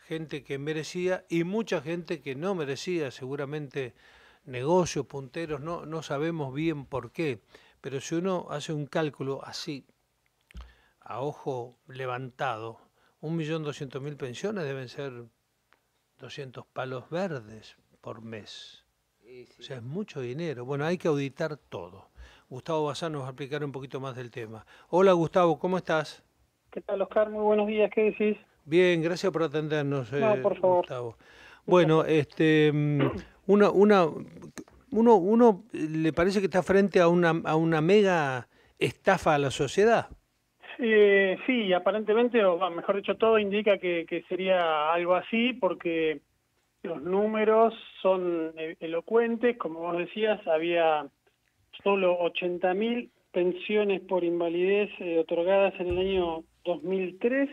gente que merecía y mucha gente que no merecía, seguramente negocios, punteros, no sabemos bien por qué, pero si uno hace un cálculo así, a ojo levantado, 1.200.000 pensiones deben ser 200 palos verdes por mes. Y O sí. sea, es mucho dinero. Bueno, hay que auditar todo. Gustavo Bazán nos va a explicar un poquito más del tema. Hola Gustavo, ¿cómo estás? ¿Qué tal, Oscar? Muy buenos días, ¿qué decís? Bien, gracias por atendernos, No, por favor, Gustavo. un Bueno, placer. una, una, uno le parece que está frente a una mega estafa a la sociedad. Sí, aparentemente, o mejor dicho, todo indica que sería algo así, porque los números son elocuentes. Como vos decías, había solo 80.000 pensiones por invalidez otorgadas en el año 2003,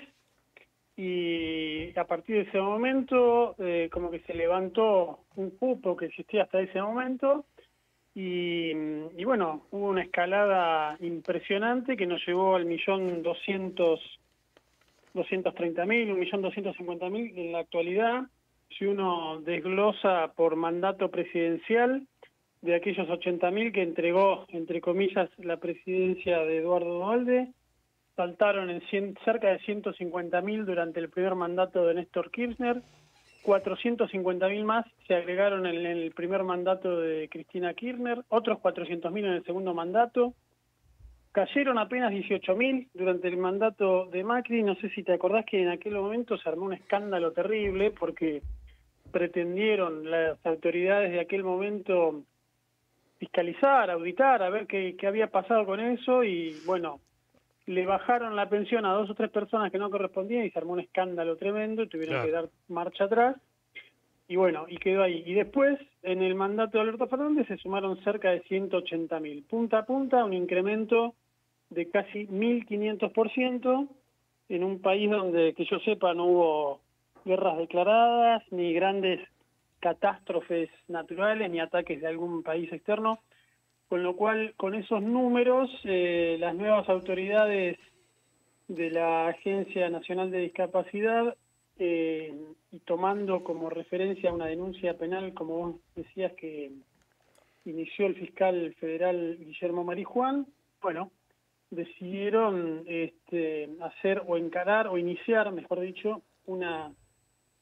y a partir de ese momento, como que se levantó un cupo que existía hasta ese momento. Y bueno, hubo una escalada impresionante que nos llevó al 1.230.000, 1.250.000 en la actualidad. Si uno desglosa por mandato presidencial, de aquellos 80.000 que entregó, entre comillas, la presidencia de Eduardo Duhalde, saltaron en cerca de 150.000 durante el primer mandato de Néstor Kirchner. 450.000 más se agregaron en el primer mandato de Cristina Kirchner, otros 400.000 en el segundo mandato. Cayeron apenas 18.000 durante el mandato de Macri. No sé si te acordás que en aquel momento se armó un escándalo terrible porque pretendieron las autoridades de aquel momento fiscalizar, auditar, a ver qué había pasado con eso, y bueno, le bajaron la pensión a 2 o 3 personas que no correspondían y se armó un escándalo tremendo y tuvieron que Claro. dar marcha atrás. Y bueno, y quedó ahí. Y después, en el mandato de Alberto Fernández, se sumaron cerca de 180.000. Punta a punta, un incremento de casi 1.500% en un país donde, que yo sepa, no hubo guerras declaradas, ni grandes catástrofes naturales, ni ataques de algún país externo. Con lo cual, con esos números, las nuevas autoridades de la Agencia Nacional de Discapacidad, y tomando como referencia una denuncia penal, como vos decías, que inició el fiscal federal Guillermo Marijuán, bueno, decidieron hacer o encarar o iniciar, mejor dicho, una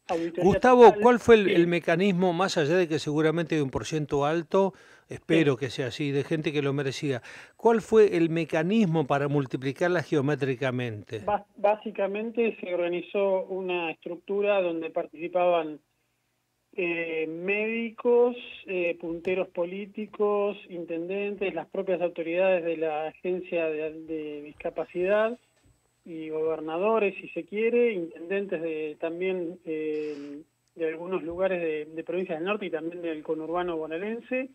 auditoría Gustavo, total. ¿cuál fue el Sí, mecanismo, más allá de que seguramente hay un porciento alto, sí. espero que sea así, de gente que lo merecía? ¿Cuál fue el mecanismo para multiplicarla geométricamente? Básicamente se organizó una estructura donde participaban médicos, punteros políticos, intendentes, las propias autoridades de la agencia de discapacidad y gobernadores, si se quiere, intendentes también de algunos lugares de provincias del norte y también del conurbano bonaerense.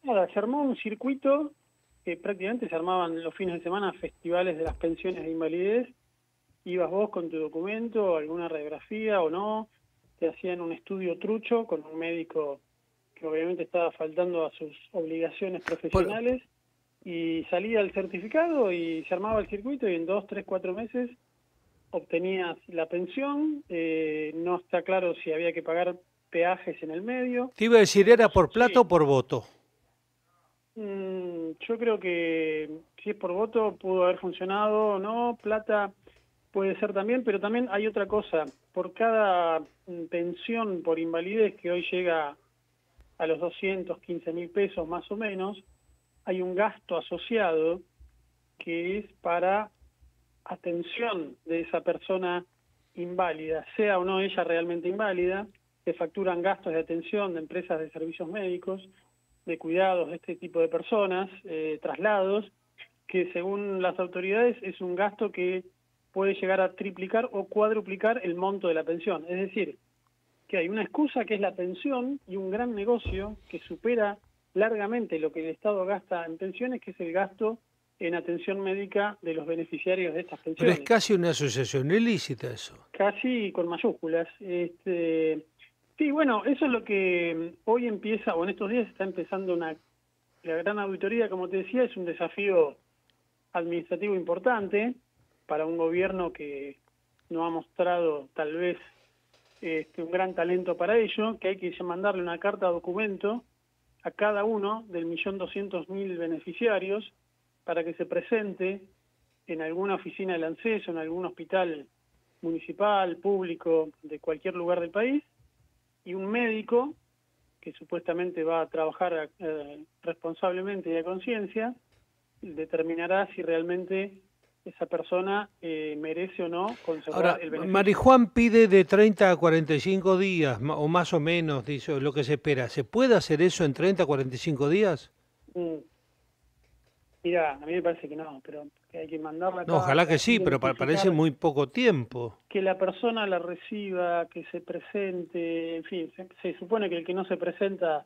Nada, se armó un circuito que prácticamente se armaban los fines de semana festivales de las pensiones de invalidez. Ibas vos con tu documento, alguna radiografía o no, te hacían un estudio trucho con un médico que obviamente estaba faltando a sus obligaciones Por- profesionales, y salía el certificado y se armaba el circuito, y en 2, 3, 4 meses obtenías la pensión. No está claro si había que pagar peajes en el medio. Te iba a decir, ¿era por plata Sí, o por voto? yo creo que si es por voto pudo haber funcionado o no. Plata puede ser también, pero también hay otra cosa. Por cada pensión por invalidez que hoy llega a los 215.000 pesos más o menos, hay un gasto asociado que es para atención de esa persona inválida, sea o no ella realmente inválida. Se facturan gastos de atención de empresas de servicios médicos, de cuidados de este tipo de personas, traslados, que según las autoridades es un gasto que puede llegar a triplicar o cuadruplicar el monto de la pensión. Es decir, que hay una excusa que es la pensión y un gran negocio que supera largamente lo que el Estado gasta en pensiones, que es el gasto en atención médica de los beneficiarios de estas Pero es pensiones, casi una asociación ilícita eso. casi con mayúsculas. Sí, bueno, eso es lo que hoy empieza, o en estos días está empezando la gran auditoría. Como te decía, es un desafío administrativo importante para un gobierno que no ha mostrado tal vez un gran talento para ello, que hay que mandarle una carta documento a cada uno del 1.200.000 beneficiarios para que se presente en alguna oficina del ANSES o en algún hospital municipal, público, de cualquier lugar del país, y un médico que supuestamente va a trabajar responsablemente y a conciencia, determinará si realmente esa persona merece o no conservar Ahora, el beneficio. Marijuán pide de 30 a 45 días, o más o menos, dice lo que se espera. ¿Se puede hacer eso en 30 a 45 días? Mira, a mí me parece que no, pero que hay que mandarla No, acá, ojalá que sí, pero parece identificar, muy poco tiempo. que la persona la reciba, que se presente, en fin, se supone que el que no se presenta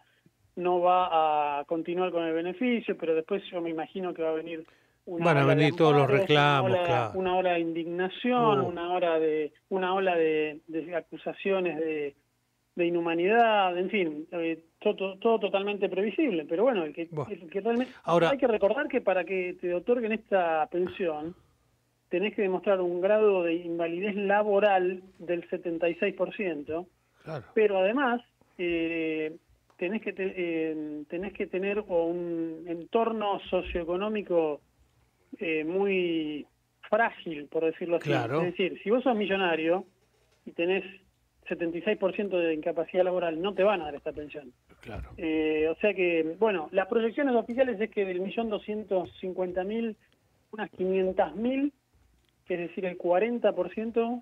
no va a continuar con el beneficio, pero después yo me imagino que va a venir una Van a ola de venir todos los amparos, reclamos, claro. una ola de indignación, Uh, una ola de acusaciones de inhumanidad, en fin, todo totalmente previsible, pero bueno, el que realmente... Ahora, hay que recordar que para que te otorguen esta pensión, tenés que demostrar un grado de invalidez laboral del 76%, claro. pero además tenés que tener un entorno socioeconómico muy frágil, por decirlo así. Claro. Es decir, si vos sos millonario y tenés 76% de incapacidad laboral, no te van a dar esta pensión. Claro. O sea que, bueno, las proyecciones oficiales es que del 1.250.000, unas 500.000, que es decir, el 40%,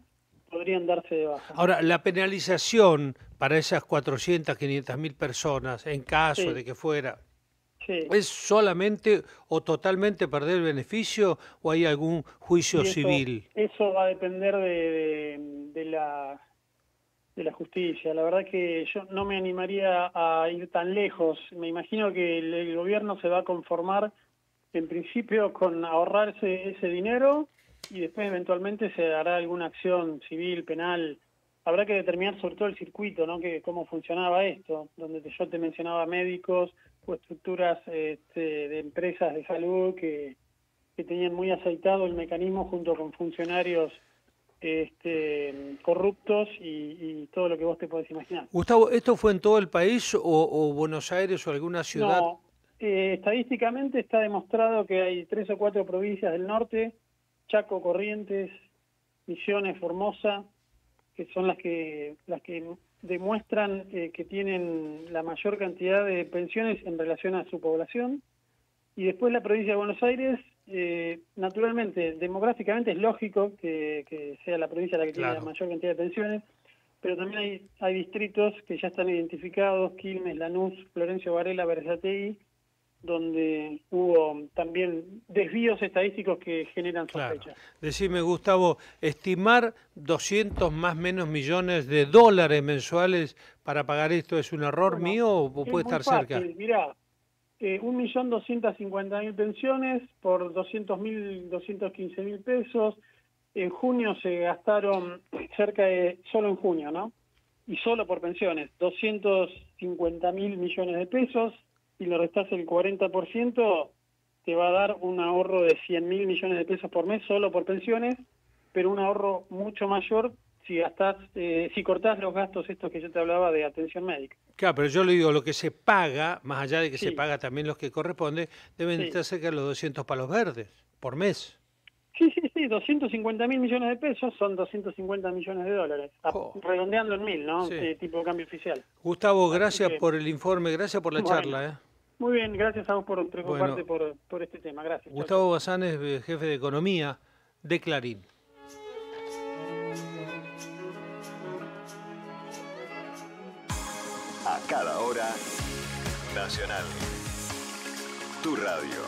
podrían darse de baja. Ahora, la penalización para esas 400, 500.000 personas, en caso Sí. de que fuera, Sí. ¿es solamente o totalmente perder el beneficio o hay algún juicio civil? Eso va a depender de la justicia. La verdad que yo no me animaría a ir tan lejos. Me imagino que el gobierno se va a conformar en principio con ahorrarse ese dinero y después eventualmente se hará alguna acción civil, penal. Habrá que determinar sobre todo el circuito, ¿no? Que cómo funcionaba esto, donde yo te mencionaba médicos o estructuras de empresas de salud que tenían muy aceitado el mecanismo junto con funcionarios corruptos y todo lo que vos te podés imaginar. Gustavo, ¿esto fue en todo el país o Buenos Aires o alguna ciudad? No, estadísticamente está demostrado que hay 3 o 4 provincias del norte, Chaco, Corrientes, Misiones, Formosa, que son las que demuestran que tienen la mayor cantidad de pensiones en relación a su población. Y después la provincia de Buenos Aires, naturalmente, demográficamente es lógico que sea la provincia la que tiene la mayor cantidad de pensiones, pero también hay distritos que ya están identificados, Quilmes, Lanús, Florencio Varela, Berazategui, donde hubo también desvíos estadísticos que generan sospechas. Decime, Gustavo, estimar 200 más menos millones de dólares mensuales para pagar esto, ¿es un error mío o puede estar cerca? Mirá, 1.250.000 pensiones por 215.000 pesos. En junio se gastaron cerca de, solo en junio, ¿no? Y solo por pensiones, 250.000 millones de pesos, y le restás el 40%, te va a dar un ahorro de 100.000 millones de pesos por mes solo por pensiones, pero un ahorro mucho mayor si cortás los gastos estos que yo te hablaba de atención médica. Claro, pero yo le digo, lo que se paga, más allá de que se paga también los que corresponde, deben estar cerca de los 200 palos verdes por mes. Sí, 250.000 millones de pesos son 250 millones de dólares, redondeando en 1.000, ¿no? Tipo cambio oficial. Gustavo, gracias por el informe, gracias por la charla. Muy bien, gracias a vos por preocuparte por este tema, gracias. Gustavo Bazán es jefe de Economía de Clarín. A cada hora, Nacional. Tu radio.